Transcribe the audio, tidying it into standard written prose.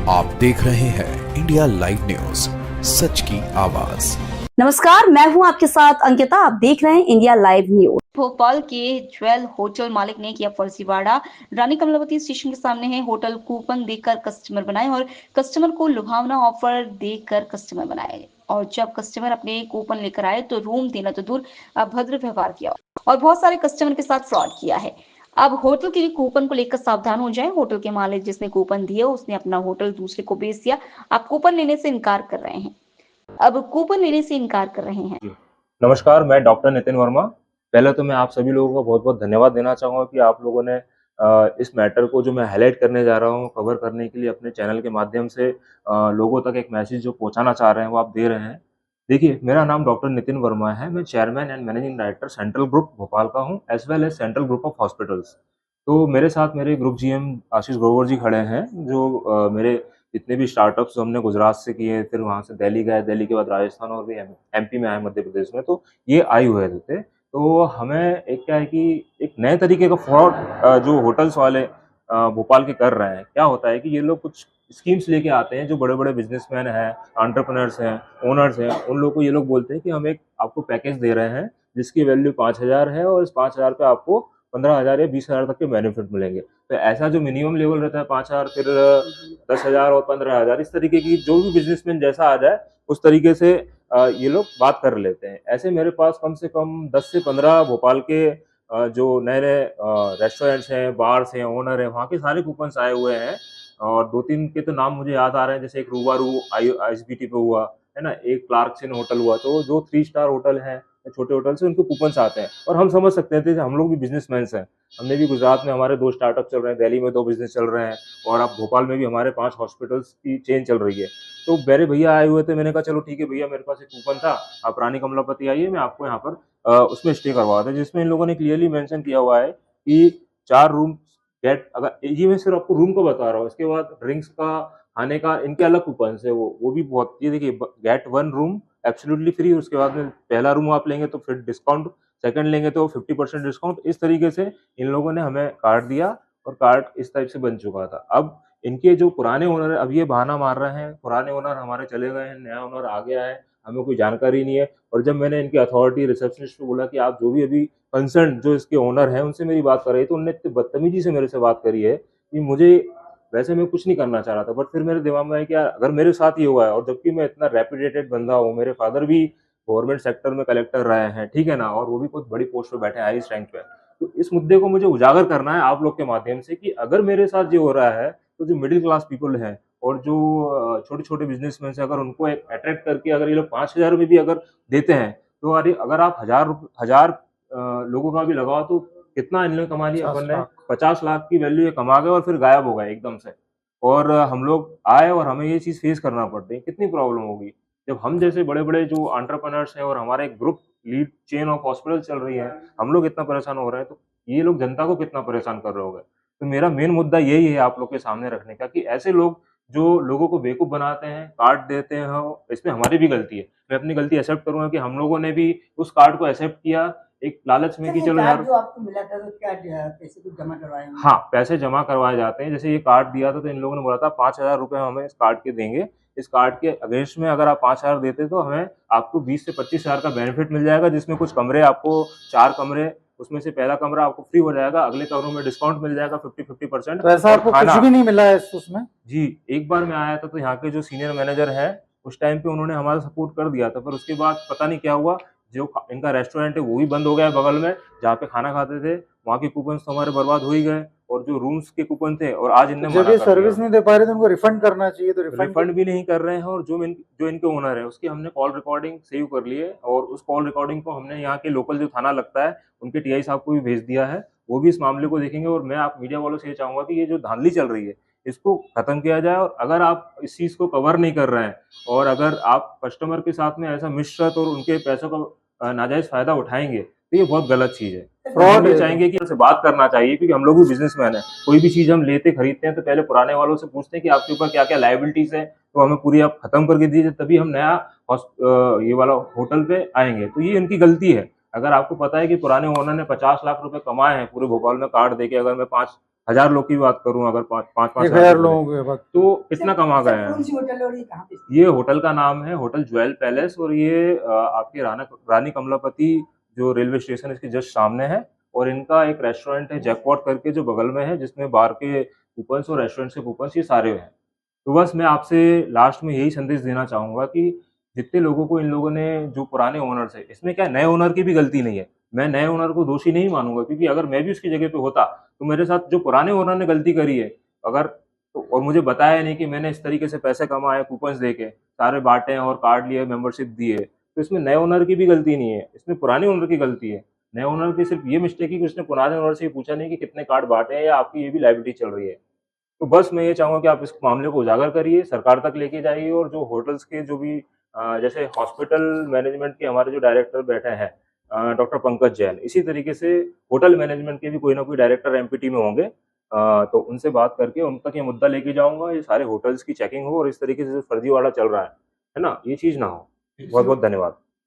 आप देख रहे हैं इंडिया लाइव न्यूज, सच की आवाज। नमस्कार, मैं हूं आपके साथ अंकिता। आप देख रहे हैं इंडिया लाइव न्यूज। भोपाल के ज्वेल होटल मालिक ने किया फर्जीवाड़ा। रानी कमलावती स्टेशन के सामने है होटल। कूपन देकर कस्टमर बनाए और कस्टमर को लुभावना ऑफर देकर कस्टमर बनाए, और जब कस्टमर अपने कूपन लेकर आए तो रूम देना तो दूर, अभद्र व्यवहार किया और बहुत सारे कस्टमर के साथ फ्रॉड किया है। अब होटल के लिए कूपन को लेकर सावधान हो जाएं। होटल के मालिक जिसने कूपन दिया उसने अपना होटल दूसरे को बेच दिया। आप कूपन लेने से इनकार कर रहे हैं। जी, नमस्कार, मैं डॉक्टर नितिन वर्मा। पहले तो मैं आप सभी लोगों को बहुत-बहुत धन्यवाद देना चाहूँगा कि आप लोगों ने इस मैटर को जो मैं हाइलाइट करने जा रहा हूँ, कवर करने के लिए अपने चैनल के माध्यम से लोगों तक एक मैसेज जो पहुँचाना चाह रहे हैं, वो आप दे रहे हैं। देखिए, मेरा नाम डॉक्टर नितिन वर्मा है। मैं chairman and managing director central group Bhopal का हूँ, as well as central group of hospitals. तो मेरे साथ मेरे ग्रुप जीएम आशीष ग्रोवर जी खड़े हैं, जो मेरे जितने भी स्टार्टअप्स हमने गुजरात से किए, फिर वहाँ से दिल्ली गए, दिल्ली के बाद राजस्थान और भी एमपी में आए मध्य प्रदेश में, तो ये आए हुए थे। तो हमें एक क्या है कि एक नए तरीके का फ्रॉड जो होटल्स वाले भोपाल के कर रहे हैं। क्या होता है कि ये लोग कुछ स्कीम्स लेके आते हैं, जो बड़े-बड़े बिज़नेसमैन हैं, एंटरप्रेन्योर्स हैं, ओनर्स हैं, उन लोगों को ये लोग बोलते हैं कि हम एक आपको पैकेज दे रहे हैं, जिसकी वैल्यू 5,000 है और इस 5,000 पे आपको 15,000 या 20,000 तक के बेनिफिट मिलेंगे। तो ऐसा जो मिनिमम लेवल रहता है 5,000, फिर 10,000 और 15,000, इस तरीके की जो भी बिज़नेसमैन जैसा आ जाए, उस तरीके से ये लोग बात कर लेते हैं। ऐसे मेरे पास कम से कम 10 से 15 भोपाल के जो नए-नए रेस्टोरेंट्स हैं, बार्स हैं, ओनर हैं, वहाँ के सारे कूपन्स आए हुए हैं और 2-3 के तो नाम मुझे याद आ रहे हैं, जैसे एक रूबारू आईएसबीटी पे हुआ, है ना? एक क्लार्कसन होटल हुआ, तो जो 3 स्टार होटल हैं, छोटे होटल से उनको कूपन्स आते हैं और हम समझ सकते थे, हम लोग भी बिज़नेसमैन्स हैं। हमने भी गुजरात में हमारे 2 स्टार्टअप चल रहे हैं, दिल्ली में 2 बिज़नेस चल रहे हैं और अब भोपाल में भी हमारे 5 हॉस्पिटल्स की चेन चल रही है। तो मेरे भैया आए हुए थे, मैंने कहा चलो ठीक है भैया, मेरे पास एक कूपन था, आप रानी कमलापति आइए, मैं आपको यहाँ पर उसमें स्टे करवा देता हूँ, जिसमें इन लोगों ने क्लियरली मेंशन किया हुआ है कि 4 रूम गेट, अगर ये मैं सिर्फ आपको रूम का बता रहा हूँ, इसके बाद ड्रिंक्स का, खाने का, इनके अलग कूपन्स है वो भी बहुत, ये देखिए, गेट 1 रूम एब्सोल्युटली फ्री, उसके बाद में पहला रूम आप लेंगे तो फिर डिस्काउंट, सेकंड लेंगे तो 50% डिस्काउंट। इस तरीके से इन लोगों ने हमें कार्ड दिया और कार्ड इस टाइप से बन चुका था। अब इनके जो पुराने ओनर हैं, अब ये बहाना मार रहे हैं, पुराने ओनर हमारे चले गए हैं, नया ओनर आ गया है, हमें कोई जानकारी नहीं है। और जब मैंने इनकी अथॉरिटी रिसेप्शनिस्ट को बोला कि आप जो भी अभी कंसर्न जो इसके ओनर हैं, उनसे मेरी बात कर रही है, तो उन्होंने इतनी बदतमीज़ी से मेरे से बात करी है कि मुझे, वैसे मैं कुछ नहीं करना चाह रहा था, बट फिर मेरे दिमाग में आया कि यार, अगर मेरे साथ ये हुआ है और जबकि मैं इतना रेपुटेटेड बंदा हूँ, मेरे फादर भी गवर्नमेंट सेक्टर में कलेक्टर रहे हैं, ठीक है ना? और वो भी बहुत बड़ी पोस्ट पे बैठे हैं, हाईएस्ट रैंक पे। तो इस मुद्दे को मुझे उजागर करना है आप लोग के माध्यम से कि अगर मेरे साथ ये हो रहा है, तो जो मिडिल क्लास पीपल हैं और जो छोटे-छोटे बिज़नेसमैन हैं, अगर उनको एक अट्रैक्ट करके अगर ये लोग 5,000 में भी अगर देते हैं, तो अगर आप हज़ार लोगों का भी लगाओ, तो कितना इन्होंने कमा लिया अपन ने? 50 लाख की वैल्यू ये कमा गए और फिर गायब हो गए एकदम से। और हम लोग आए और हमें ये चीज़ फेस करना पड़ती है, कितनी प्रॉब्लम होगी। जब हम जैसे बड़े-बड़े जो एंटरप्रेन्योर्स हैं और हमारा एक group lead chain of hospital चल रही है, हम लोग इतना परेशान हो रहे हैं, तो ये लोग जनता को कितना परेशान कर रहे होंगे। तो मेरा मेन मुद्दा यही है आप लोग के सामने रखने का कि ऐसे लोग जो लोगों को बेवकूफ़ बनाते हैं, कार्ड देते हैं, इसमें हमारी भी गलती है। मैं अपनी गलती एक्सेप्ट करूँगा कि हम लोगों ने भी उस कार्ड को एक्सेप्ट किया, एक लालच में कि चलो यार, जो आपको मिला था तो क्या पैसे कुछ जमा करवाए होंगे? हाँ, पैसे जमा करवाए जाते हैं। जैसे ये कार्ड दिया था, तो इन लोगों ने बोला था 5,000 रुपए हमें इस कार्ड के देंगे। इस कार्ड के अगेंस्ट में अगर आप 5,000 देते तो हमें आपको 20 से 25,000 का बेनिफिट मिल जाएगा, जिसमें कुछ कमरे आपको, 4 कमरे, उसमें से पहला कमरा आपको फ्री हो जाएगा, अगले कमरों में डिस्काउंट मिल जाएगा 50-50%। तो ऐसा आपको कुछ भी नहीं मिला है उसमें? जी, एक बार मैं आया था तो यहाँ के जो सीनियर मैनेजर हैं, उस टाइम पे उन्होंने हमारा सपोर्ट कर दिया था, पर उसके बाद पता नहीं क्या हुआ, जो इनका रेस्टोरेंट है वो भी बंद हो गया है बगल में, जहाँ पे खाना खाते थे, वहाँ के कूपन्स तो हमारे बर्बाद हो ही गए और जो रूम्स के कूपन थे, और आज इनने जब मना ये कर सर्विस दिया। नहीं दे पा रहे तो उनको रिफंड करना चाहिए, तो रिफंड भी नहीं कर रहे हैं और जो इनके ओनर है, उसकी हमने कॉल रिकॉर्डिंग सेव कर ली है और उस कॉल रिकॉर्डिंग को हमने यहाँ के लोकल जो थाना लगता है, उनके टीआई साहब को भी भेज दिया है। वो भी इस मामले को देखेंगे और मैं आप मीडिया वालों से ये चाहूँगा कि ये जो धांधली चल रही है, इसको खत्म किया जाए। और अगर आप इस चीज़ को कवर नहीं कर रहे हैं और अगर आप कस्टमर के साथ में ऐसा मिशरत और उनके पैसों का नाजायज़ फ़ायदा उठाएँगे, तो ये बहुत गलत चीज़ है। फ्रॉड हम ये है। चाहेंगे कि उनसे बात करना चाहिए, क्योंकि हम लोग भी बिज़नेसमैन हैं। कोई भी चीज़ हम लेते खरीदते हैं तो पहले पुराने वालों से पूछते हैं कि आपके ऊपर क्या-क्या लायबिलिटीज़ है, तो हमें पूरी आप खत्म करके दीजिए, तभी हम नया ये वाला होटल पे आएँगे। तो ये इनकी गलती है। अगर आपको पता है कि पुराने ओनर ने 50 लाख रुपए कमाए हैं पूरे भोपाल में कार्ड देके, अगर मैं 5 1000 लोग की बात करूं, अगर 5-5 1000 लोगों के बाद तो कितना कमा गए हैं। कौन सी होटल है और ये कहाँ पे स्थित ये होटल का नाम है होटल ज्वेल पैलेस, और ये आपके रानी कमलापति जो रेलवे स्टेशन है इसके जस्ट सामने है। और इनका एक रेस्टोरेंट है जैकपॉट करके जो बगल में है, जिसमें बार के कूपन्स और रेस्टोरेंट के कूपन्स ये सारे हैं। तो बस मैं आपसे लास्ट में यही संदेश देना चाहूँगा कि जितने लोगों को इन लोगों ने, जो पुराने ओनर्स हैं, इसमें क्या नए ओनर की भी गलती नहीं है। मैं नए ओनर को दोषी नहीं मानूँगा, क्योंकि अगर मैं भी उसकी जगह पे होता, तो मेरे साथ जो पुराने ओनर ने गलती करी है, अगर तो और मुझे बताया नहीं कि मैंने इस तरीके से पैसे कमाए कूपन्स देके, सारे बाँटे और कार्ड लिए, मेंबरशिप दी है, तो इसमें नए ओनर की भी गलती नहीं है, इसमें पुराने ओनर की गलती है। नए ओनर की सिर्फ़ ये मिस्टेक है कि उसने पुराने ओनर से ये पूछा नहीं कि कितने कार्ड बाँटे हैं या आपकी ये भी लायबिलिटी चल रही है। तो बस मैं ये चाहूँगा कि आप इस मामले को उजागर करिए, सरकार तक लेके जाइए, और जो होटल्स के जो भी जैसे हॉस्पिटल मैनेजमेंट के हमारे जो डायरेक्टर बैठे हैं डॉक्टर पंकज जैन, इसी तरीके से होटल मैनेजमेंट के भी कोई ना कोई डायरेक्टर एमपीटी में होंगे। तो उनसे बात करके उन तक ये मुद्दा लेके जाऊँगा, ये सारे होटल्स की चेकिंग हो और इस तरीके से जो फर्जीवाड़ा चल रहा है ना? ये चीज़ ना हो। बहुत-बहुत धन्यवाद।